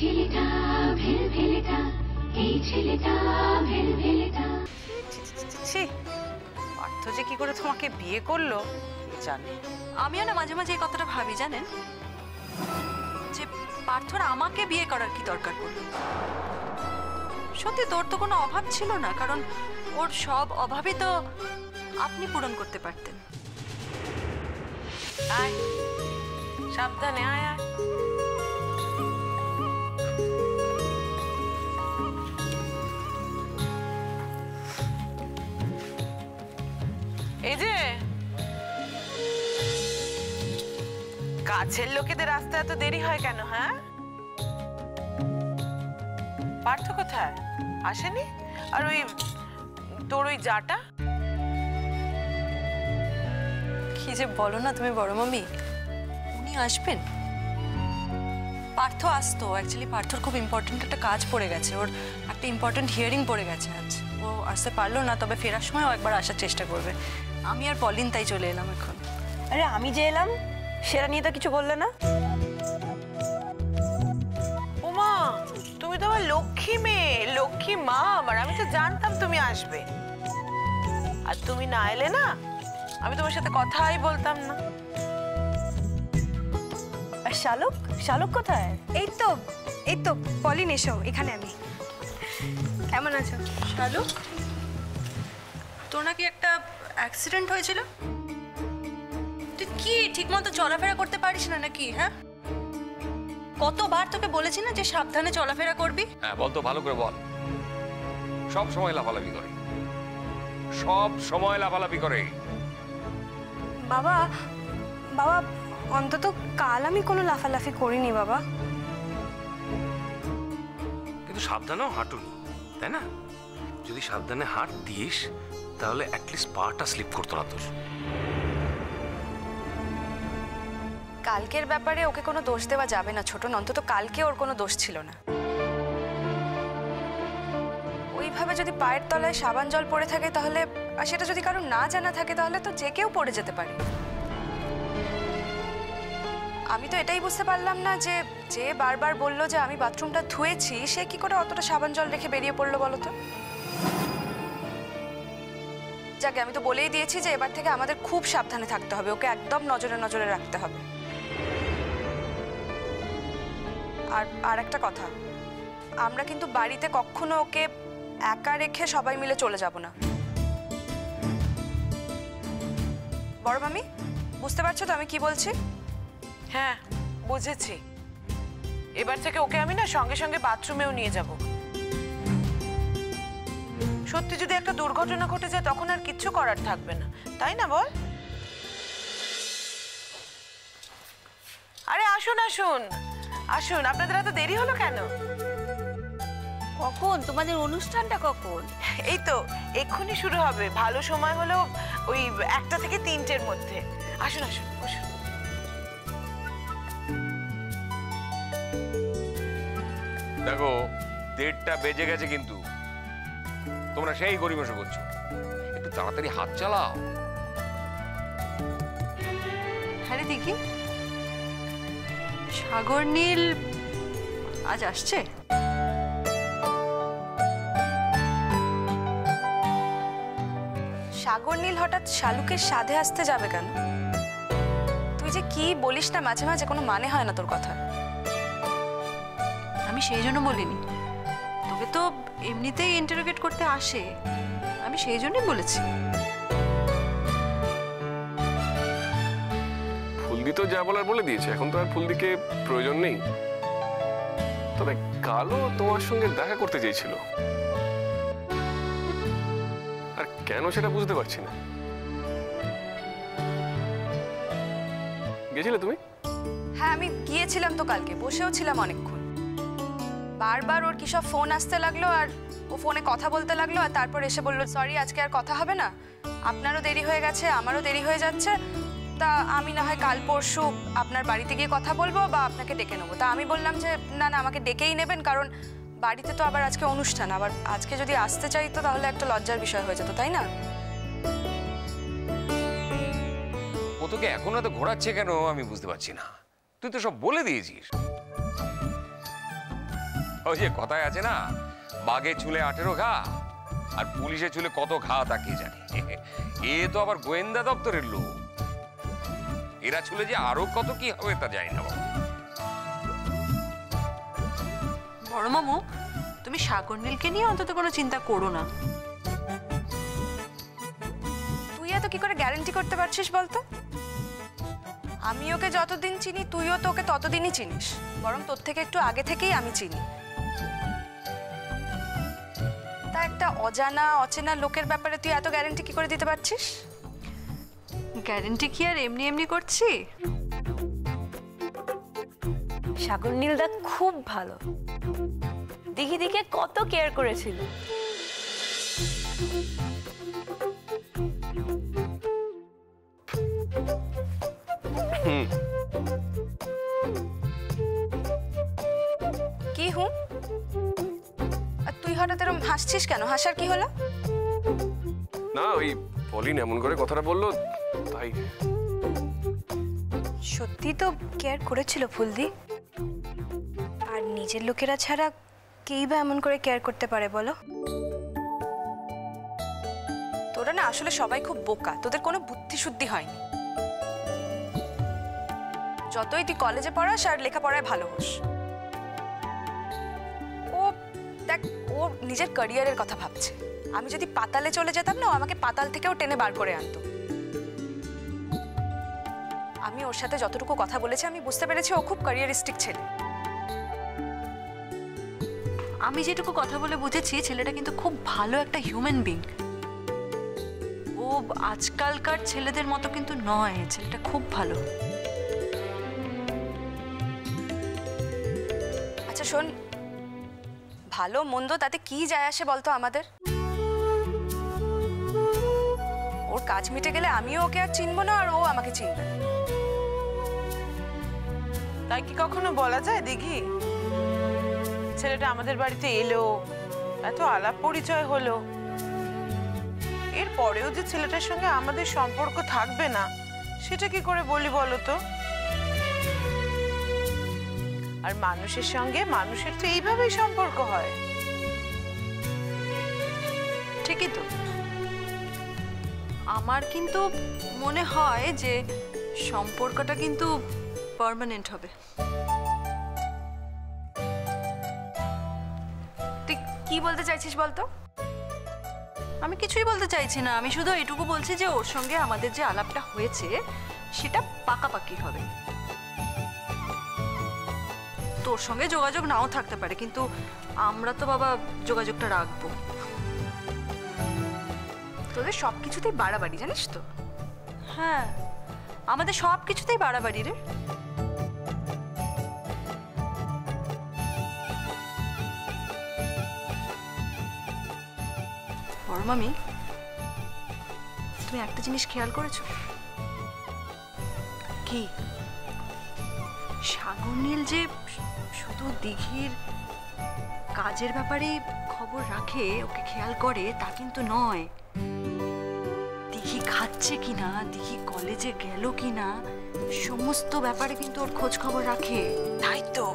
ছেলেটা ভেলভেলেটা, এই ছেলেটা ভেলভেলেটা। পার্থ যে কি করে তোমাকে বিয়ে করলো কে জানে। আমিও না মাঝে মাঝে এই কথাটা ভাবি, জানেন, যে পার্থর আমাকে বিয়ে করার কি দরকার পড়লো। সত্যি তোর তো কোনো অভাব ছিল না, কারণ ওর সব অভাবই তো আপনি পূরণ করতে পারতেন। আয় সাবধানে, আয় আয়। এই যে কাছের লোকেদের আসতে এত দেরি হয় কেন? হ্যাঁ, পার্থ কোথায়? আসেনি? আর ওই তোর ওই জাটা কি যে বলো না তুমি বড় মামি, উনি আসবেন? পার্থ আসতো, অ্যাকচুয়ালি পার্থর খুব ইম্পর্টেন্ট একটা কাজ পড়ে গেছে, ওর একটা ইম্পর্টেন্ট হিয়ারিং পড়ে গেছে আজ। ও আসতে পারলো না, তবে ফেরার সময় ও একবার আসার চেষ্টা করবে। আমি আর পলিন তাই চলে এলাম এখন। আরে আমি যে এলাম সেটা নিয়ে তো কিছু বললে না। ওমা, তুমি তো আমার লক্ষ্মী মেয়ে, লক্ষ্মী মা আমার। আমি তো জানতাম তুমি আসবে, আর তুমি না এলে না আমি তোমার সাথে কথাই বলতাম না। আর শালুক, শালুক কোথায়? এই তো পলিন, এসো এখানে। আমি কেমন আছো? শালুক, তোর নাকি একটা অ্যাক্সিডেন্ট হয়েছিল? তুই কি ঠিকমতো চলাফেরা করতে পারিস না নাকি? হ্যাঁ, কতবার তোকে বলেছি না যে সাবধানে চলাফেরা করবি? হ্যাঁ বল তো, ভালো করে বল। সব সময় লাফালাফি করে, সব সময় লাফালাফি করে। বাবা, অন্তত কাল আমি কোনো লাফালাফি করিনি বাবা। কিন্তু সাবধানেও হাঁটুনি, তাই না? যদি সাবধানে হাঁট দিস তাহলে অ্যাটলিস্ট পাটা স্লিপ করতো না তোর। কালকের ব্যাপারে ওকে কোনো দোষ দেওয়া যাবে না ছোট, অন্তত কালকে ওর কোনো দোষ ছিল না। ওইভাবে যদি পায়ের তলায় সাবান জল পড়ে থাকে তাহলে, আর সেটা যদি কারো না জানা থাকে তাহলে তো যে কেউ পড়ে যেতে পারে। আমি তো এটাই বুঝতে পারলাম না যে যে বারবার বললো যে আমি বাথরুমটা ধুয়েছি, সে কি করে অতটা সাবান জল রেখে বেরিয়ে পড়লো বলো তো? যাকে আমি তো বলেই দিয়েছি যে এবার থেকে আমাদের খুব সাবধানে থাকতে হবে, ওকে একদম নজরে নজরে রাখতে হবে। আর একটা কথা, আমরা কিন্তু বাড়িতে কখনো ওকে একা রেখে সবাই মিলে চলে যাব না। বড় মামি, বুঝতে পারছো তো আমি কি বলছি? হ্যাঁ বুঝেছি। এবার থেকে ওকে আমি না সঙ্গে সঙ্গে বাথরুমেও নিয়ে যাব। সত্যি যদি একটা দুর্ঘটনা ঘটে যায় তখন আর কিচ্ছু করার থাকবে না, তাই না বল? আরে আসুন আসুন আসুন, আপনাদের এত দেরি হলো কেন? কখন তোমাদের অনুষ্ঠানটা কখন? এই তো এক্ষুনি শুরু হবে, ভালো সময় হলো ওই 1টা থেকে 3টের মধ্যে। আসুন আসুন বসুন। দেখো 1:30 বেজে গেছে, কিন্তু তোমরা সেই গরিমসে করছো। একটু তাড়াতাড়ি হাত চালাও। হ্যাঁ রে দেখি, সাগর নীল আজ আসছে? সাগর নীল হঠাৎ শালুকের সাধে আসতে যাবে কেন? তুই যে কি বলিস না মাঝে মাঝে, কোনো মানে হয় না তোর কথা। আমি সেই জন্য বলিনি, তোকে তো এমনিতেই ইন্টারোগেট করতে আসে, আমি সেই জন্যই বলেছি। ফুলদি তো যা বলার বলে দিয়েছে, এখন তো আর ফুলদিকে প্রয়োজন নেই। তবে কালও তোমার সঙ্গে দেখা করতে চেয়েছিল, আর কেন সেটা বুঝতে পারছি না। গেছিলে তুমি? হ্যাঁ আমি গিয়েছিলাম তো, কালকে বসেও ছিলাম অনেকক্ষণ। বারবার ওর কিসব ফোন আসতে লাগলো, আর ও ফোনে কথা বলতে লাগলো, আর তারপর এসে বললো সরি আজকে আর কথা হবে না, আপনারও দেরি হয়ে গেছে আমারও দেরি হয়ে যাচ্ছে, তা আমি না হয় কাল পরশু আপনার বাড়িতে গিয়ে কথা বলবো বা আপনাকে ডেকে নেবো। তা আমি বললাম যে না না, আমাকে ডেকেই নেবেন, কারণ বাড়িতে তো আবার আজকে অনুষ্ঠান, আবার আজকে যদি আসতে চাইতো তাহলে একটা লজ্জার বিষয় হয়ে যেত, তাই না? ও তোকে এখন এত ঘোরাচ্ছে কেন আমি বুঝতে পারছি না। তুই তো সব বলে দিয়েছিস। ওই যে কথায় আছে না, বাঘে চুলে 18 ঘা আর পুলিশে চুলে কত ঘা তা কে জানে। এ তো আবার গোয়েন্দা দপ্তরের লোক, এরা চুলে যে আরো কত কি হবে তা জানি না বাবা। বড় মামু, তুমি সাগর নীলকে নিয়ে অন্তত কোনো চিন্তা করো না। তুই এত কি করে গ্যারান্টি করতে পারছিস বলতো? আমি ওকে যতদিন চিনি তুইও তো ওকে ততদিনই চিনিস, বরং তোর থেকে একটু আগে থেকেই আমি চিনি। তা একটা অজানা অচেনা লোকের ব্যাপারে তুই এত গ্যারান্টি কি করে দিতে পারছিস? গ্যারেন্টি কি আর এমনি এমনি করছি? সাগর নীলদা খুব ভালো, দিঘি দিকে কত কেয়ার করেছিল। কি হুম? আর তুই হঠাৎ এরকম হাসছিস কেন? হাসার কি হলো? না, ওই পলিন এমন করে কথাটা বললো তাই। সত্যি তো কেয়ার করেছিল ফুলদি। আর নিজের লোকেরা ছাড়া কেই বা এমন করে কেয়ার করতে পারে বলো? তোরা না আসলে সবাই খুব বোকা, তোদের কোনো বুদ্ধি শুদ্ধি হয়নি। যতই তুই কলেজে পড়াস আর লেখাপড়ায় ভালো হোস, ও দেখ ও নিজের ক্যারিয়ারের কথা ভাবছে। আমি যদি পাতালে চলে যেতাম না, ও আমাকে পাতাল থেকেও টেনে বার করে আনতো। আমি ওর সাথে যতটুকু কথা বলেছি আমি বুঝতে পেরেছি ও খুব ক্যারিয়ারিস্টিক ছেলে। আমি যেটুকু কথা বলে বুঝেছি, ছেলেটা কিন্তু খুব ভালো একটা হিউম্যান বিং। ও আজকালকার ছেলেদের মতো কিন্তু নয়, ছেলেটা খুব ভালো। আচ্ছা শোন, ভালো মন্দ তাতে কি যায় আসে বলতো আমাদের? ওর কাজ মিটে গেলে আমিও ওকে আর চিনবো না, আর ও আমাকে চিনবে না। তাই কি কখনো বলা যায় দিঘি? ছেলেটা আমাদের বাড়িতে এলো, এত আলাপ পরিচয় হলো, এর পরেও যে ছেলেটার সঙ্গে আমাদের সম্পর্ক থাকবে না, সেটা কি করে বলি বলো তো? আর মানুষের সঙ্গে মানুষের তো এইভাবেই সম্পর্ক হয়। ঠিকই তো। আমার কিন্তু মনে হয় যে সম্পর্কটা কিন্তু পার্মানেন্ট হবে। তুই কি বলতে চাইছিস বলতো? আমি কিছুই বলতে চাইছি না, আমি শুধু এটুকু বলছি যে ওর সঙ্গে আমাদের যে আলাপটা হয়েছে সেটা পাকাপাকি হবে। তোর সঙ্গে যোগাযোগ নাও থাকতে পারে, কিন্তু আমরা তো বাবা যোগাযোগটা রাখবো। তোদের সব কিছুতেই বাড়াবাড়ি, জানিস তো? হ্যাঁ, আমাদের সব কিছুতেই বাড়াবাড়ি রে। বড় মামি, তুমি একটা জিনিস খেয়াল করেছো? কি? সাগর নীল যে শুধু দিঘির কাজের ব্যাপারে খবর রাখে, ওকে খেয়াল করে, তা কিন্তু নয়। দিঘি খাচ্ছে কিনা, দিঘি কলেজে গেল কিনা, সমস্ত ব্যাপারে কিন্তু ওর খোঁজ খবর রাখে। তাই তো,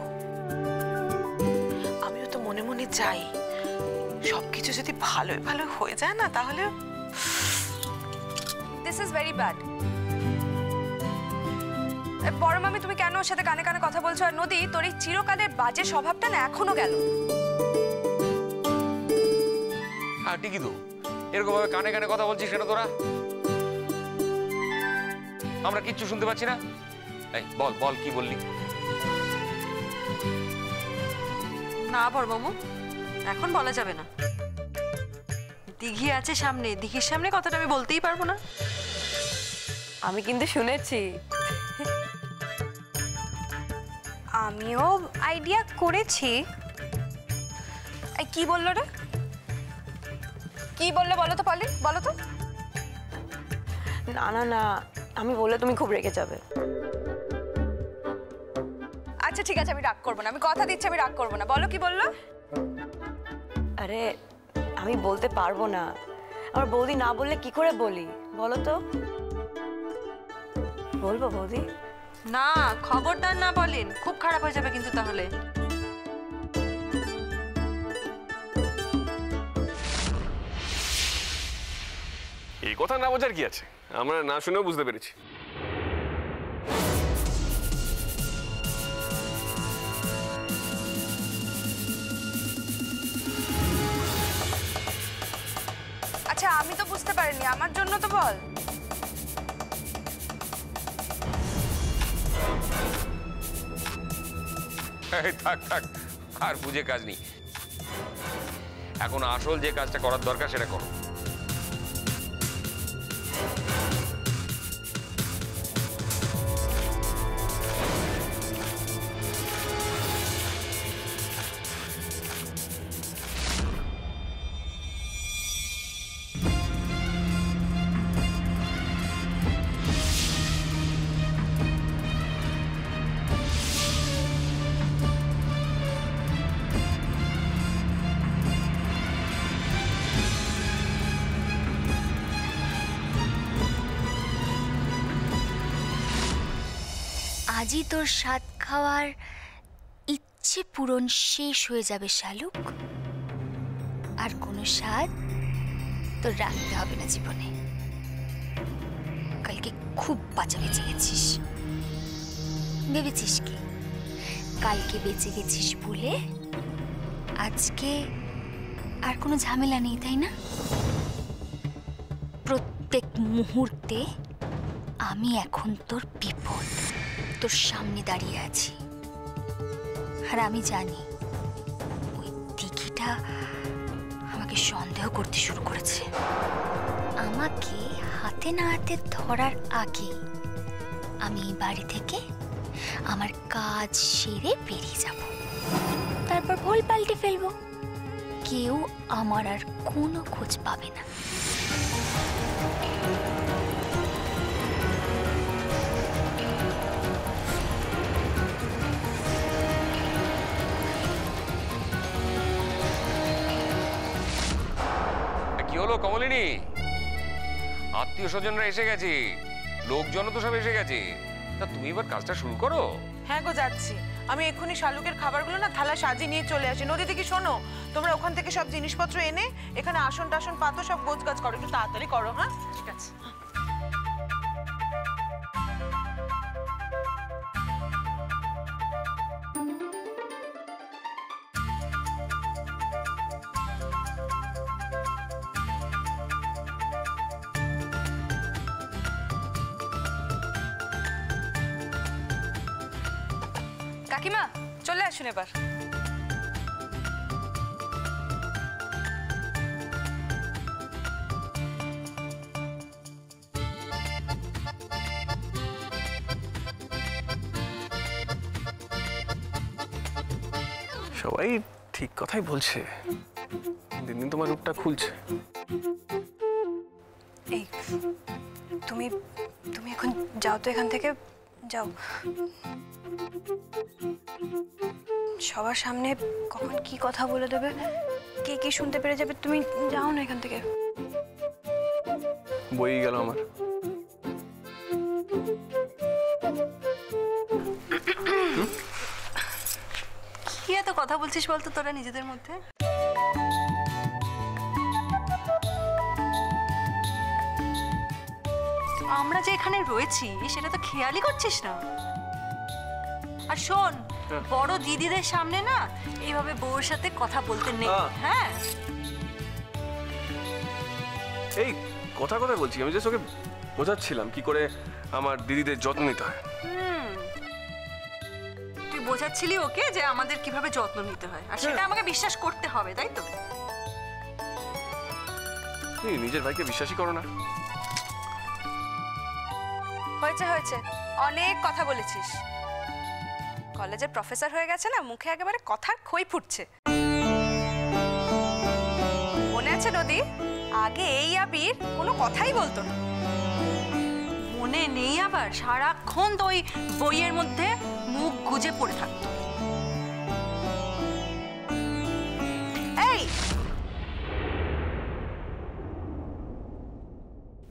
আমিও তো মনে মনে চাই সবকিছু যদি ভালোই ভালো হয়ে যায় না, তাহলে দিস ইজ ভেরি ব্যাড। বড় মামি, তুমি কেন ওর সাথে কানে কানে কথা বলছো? আর নদী, তোর এই চিরকালের বাজে স্বভাবটা না এখনো গেল? হ্যাঁ ঠিকই তো, এরকম ভাবে কানে কানে কথা বলছিস কেন তোরা? আমরা কিচ্ছু শুনতে পাচ্ছি না। এই বল বল, কি বললি? না বড় মামু, এখন বলা যাবে না। দিঘি আছে সামনে, দিঘির সামনে কথাটা আমি বলতেই পারবো না। আমি কিন্তু শুনেছি। আমিও আইডিয়া করেছি। এই কি বললো রে? কি বললো বলো তো পলি, বলো তো। না না না, আমি বললে তুমি খুব রেগে যাবে। আচ্ছা ঠিক আছে, আমি রাগ করবো না, আমি কথা দিচ্ছি আমি রাগ করবো না। বলো কি বললো? আরে আমি বলতে পারবো না, আমার বৌদি না বললে কি করে বলি বলো তো? বলবো বৌদি? না, খবরদার না বলেন, খুব খারাপ হয়ে যাবে কিন্তু তাহলে। কথা না বোঝার কি আছে, আমরা না শুনেও বুঝতে পেরেছি। আচ্ছা আমি তো বুঝতে পারিনি, আমার জন্য তো বল। থাক থাক, আর বুঝে কাজ নেই। এখন আসল যে কাজটা করার দরকার সেটা করো। আজই তোর স্বাদ খাওয়ার ইচ্ছে পূরণ শেষ হয়ে যাবে শালুক, আর কোনো স্বাদ তোর রাখতে হবে না জীবনে। কালকে খুব বাঁচা বেঁচে গেছিস, ভেবেছিস কি কালকে বেঁচে গেছিস বলে আজকে আর কোনো ঝামেলা নেই, তাই না? প্রত্যেক মুহূর্তে আমি এখন তোর বিপদ, তোর সামনে দাঁড়িয়ে আছি। আর আমি জানি ওই দিঘিটা আমাকে সন্দেহ করতে শুরু করেছে। আমাকে হাতে না হাতে ধরার আগে আমি এই বাড়ি থেকে আমার কাজ সেরে বেরিয়ে যাব, তারপর ভুল পাল্টে ফেলবো। কেউ আমার আর কোনো খোঁজ পাবে না। কি হলো কমলিনী? আত্মীয় স্বজনরা এসে গেছে, লোকজন তো সব এসে গেছে, তা তুমি এবার কাজটা শুরু করো। হ্যাঁ গো যাচ্ছি, আমি এক্ষুনি শালুকের খাবারগুলো না থালা সাজিয়ে নিয়ে চলে আসি। নদী থেকে শোনো, তোমরা ওখান থেকে সব জিনিসপত্র এনে এখানে আসন টাসন পাতো সব গোছগাছ করো, একটু তাড়াতাড়ি করো। হ্যাঁ ঠিক আছে। কাকিমা চলে আসুন এবার। সবাই ঠিক কথাই বলছে, দিন দিন তোমার রূপটা খুলছে। এই তুমি তুমি এখন যাও তো এখান থেকে, যাও। সবার সামনে কখন কি কথা বলে দেবে, কে কি শুনতে পেরে যাবে, তুমি যাও না এখান থেকে। বই গেল আমার। কি এত কথা বলছিস বলতো তোরা নিজেদের মধ্যে? আমরা যে এখানে রয়েছি সেটা তো খেয়ালই করছিস না। আর শোন, বড় দিদিদের সামনে না এইভাবে বউর সাথে কথা বলতে নেই। হ্যাঁ এই কথা কথা বলছি, আমি জাস্ট ওকে বোঝাচ্ছিলাম কি করে আমার দিদিদের যত্ন নিতে হয়। তুই বোঝাচ্ছিলি ওকে যে আমাদের কিভাবে যত্ন নিতে হয়, আর সেটা আমাকে বিশ্বাস করতে হবে, তাই তো? তুমি নিজের ভাইকে বিশ্বাসই করো না। হয়েছে হয়েছে, অনেক কথা বলেছিস। কলেজের প্রফেসর হয়ে গেছে না, মুখে একেবারে কথার খই ফুটছে। মনে আছে নদী, আগে এই আবির কোনো কথাই বলতো না। মনে নেই আবার? সারাক্ষণ তো ওই বইয়ের মধ্যে মুখ গুজে পড়ে থাকতো। এই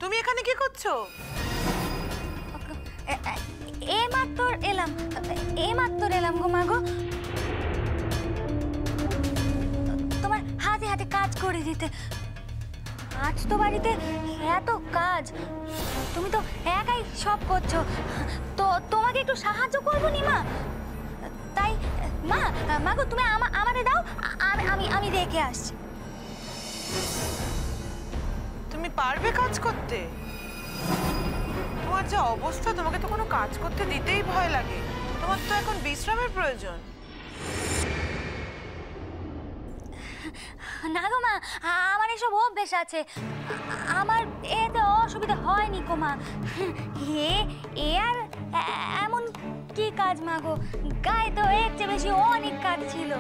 তুমি এখানে কি করছো? মাত্র এলাম গো মাগো, তোমার হাতে হাতে কাজ করে দিতে। আজ তো বাড়িতে এত কাজ, তুমি তো একাই সব করছো, তো তোমাকে একটু সাহায্য করবো নি মা? তাই মা, মাগো তুমি আমারে দাও, আমি দেখে আসছি। তুমি পারবে কাজ করতে? তোমার যে অবস্থা, তোমাকে তো কোনো কাজ করতে দিতেই ভয় লাগে। তোমার তো এখন বিশ্রামের প্রয়োজন। না গো মা, আমার এসব অভ্যেস আছে, আমার এতে অসুবিধা হয়নি গো মা। এ আর এমন কি কাজ মা গো, গায়ে তো এর চেয়ে বেশি অনেক কাজ ছিল।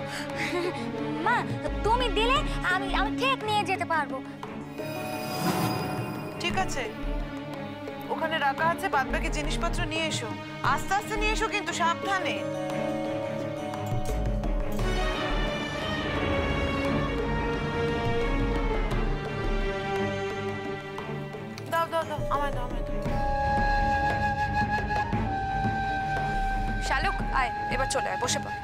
মা তুমি দিলে আমি ঠিক নিয়ে যেতে পারবো। ঠিক আছে, ওখানে রাখা আছে, বাদবাকি জিনিসপত্র নিয়ে এসো। আস্তে আস্তে নিয়ে এসো কিন্তু, সাবধানে। দাও দাও দাও, আমায় দাও, আমায় দাও। শালুক আয়, এবার চলে আয়, বসে পড়।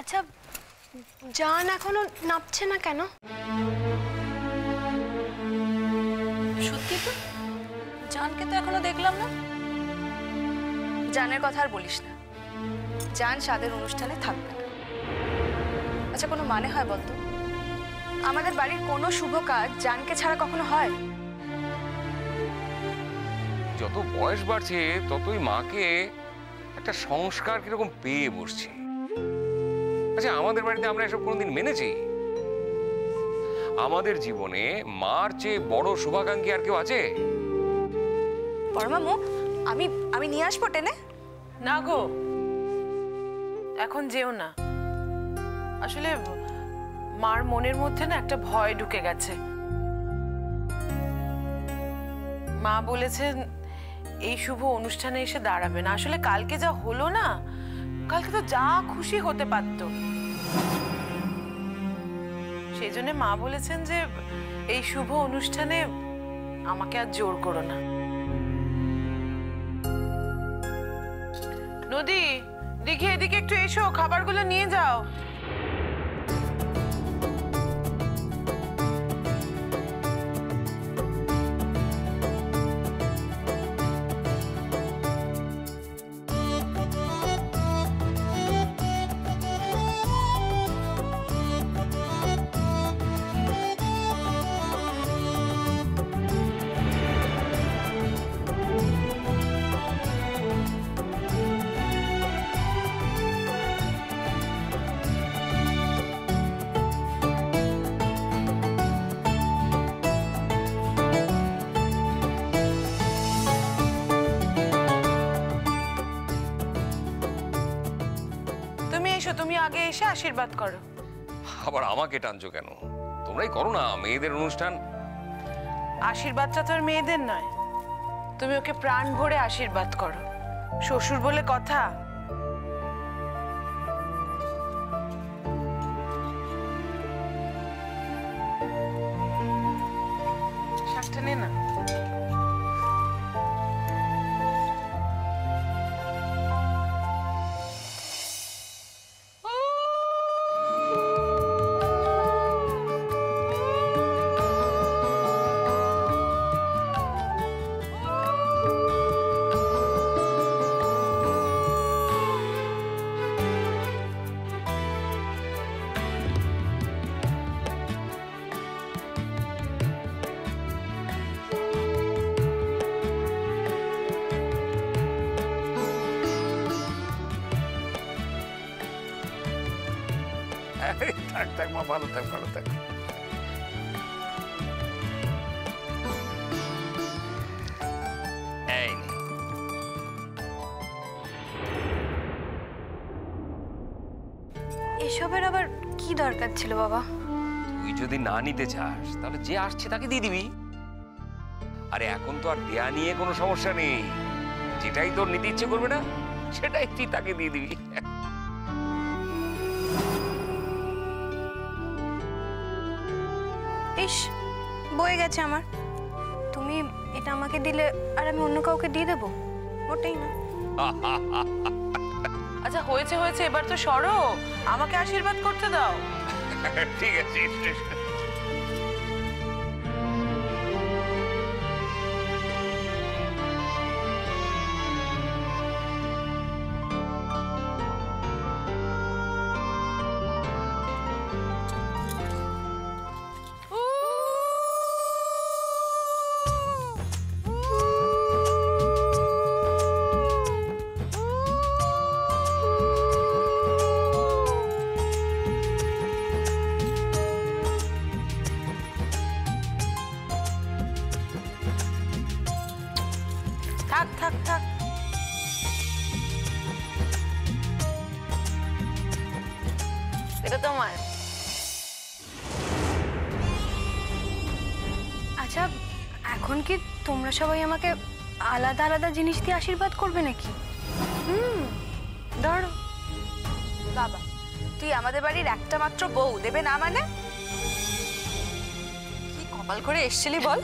আচ্ছা, জান এখনো নাপছে না কেন? সত্যি তো, জানকে তো এখনো দেখলাম না। জানের কথা আর বলিস না, জান সাদের অনুষ্ঠানে থাকবে না। আচ্ছা, কোনো মানে হয় বলতো? আমাদের বাড়ির কোনো শুভ কাজ জানকে ছাড়া কখনো হয়? যত বয়স বাড়ছে ততই মাকে একটা সংস্কার কিরকম পেয়ে বসছে। আচ্ছা, আমাদের বাড়িতে আমরা এসব কোনোদিন মেনেছি? আমাদের জীবনে মার চেয়ে বড় শুভাকাঙ্ক্ষী আর কেউ আছে? পরমামু, আমি নিয়ে আসবো টেনে। না গো, এখন যেও না। আসলে মার মনের মধ্যে না একটা ভয় ঢুকে গেছে। মা বলেছেন এই শুভ অনুষ্ঠানে এসে দাঁড়াবে না। আসলে কালকে যা হলো না, কালকে তো যা খুশি হতে পারত। সেই জন্য মা বলেছেন যে এই শুভ অনুষ্ঠানে আমাকে আর জোর করো না। নদী, দিঘি, এদিকে একটু এসো, খাবারগুলো নিয়ে যাও। তুমি আগে এসে আশীর্বাদ করো। আবার আমাকে টানছো কেন? তোমরাই করো না, মেয়েদের অনুষ্ঠান। আশীর্বাদটা তোর মেয়েদের নয়, তুমি ওকে প্রাণ ভরে আশীর্বাদ করো। শ্বশুর বলে কথা। শাকটা নে না। থাক থাক মা, ভালো থাক, ভালো থাক। এই এসবের আবার কি দরকার ছিল বাবা? তুই যদি না নিতে চাস তাহলে যে আসছে তাকে দিয়ে দিবি। আরে এখন তো আর দেয়া নিয়ে কোনো সমস্যা নেই, যেটাই তোর নিতে ইচ্ছে করবে না সেটাই তুই তাকে দিয়ে দিবি। ইস, বয়ে গেছে আমার। তুমি এটা আমাকে দিলে আর আমি অন্য কাউকে দিয়ে দেবো? মোটেই না। আচ্ছা হয়েছে হয়েছে, এবার তো সরো, আমাকে আশীর্বাদ করতে দাও। ঠিক আছে। থাক থাক থাক, এটা তোমার। আচ্ছা, এখন কি তোমরা সবাই আমাকে আলাদা আলাদা জিনিস দিয়ে আশীর্বাদ করবে নাকি? ধরো বাবা, তুই আমাদের বাড়ির একটা মাত্র বউ, দেবে না মানে? কি কপাল করে এসছিলি বল।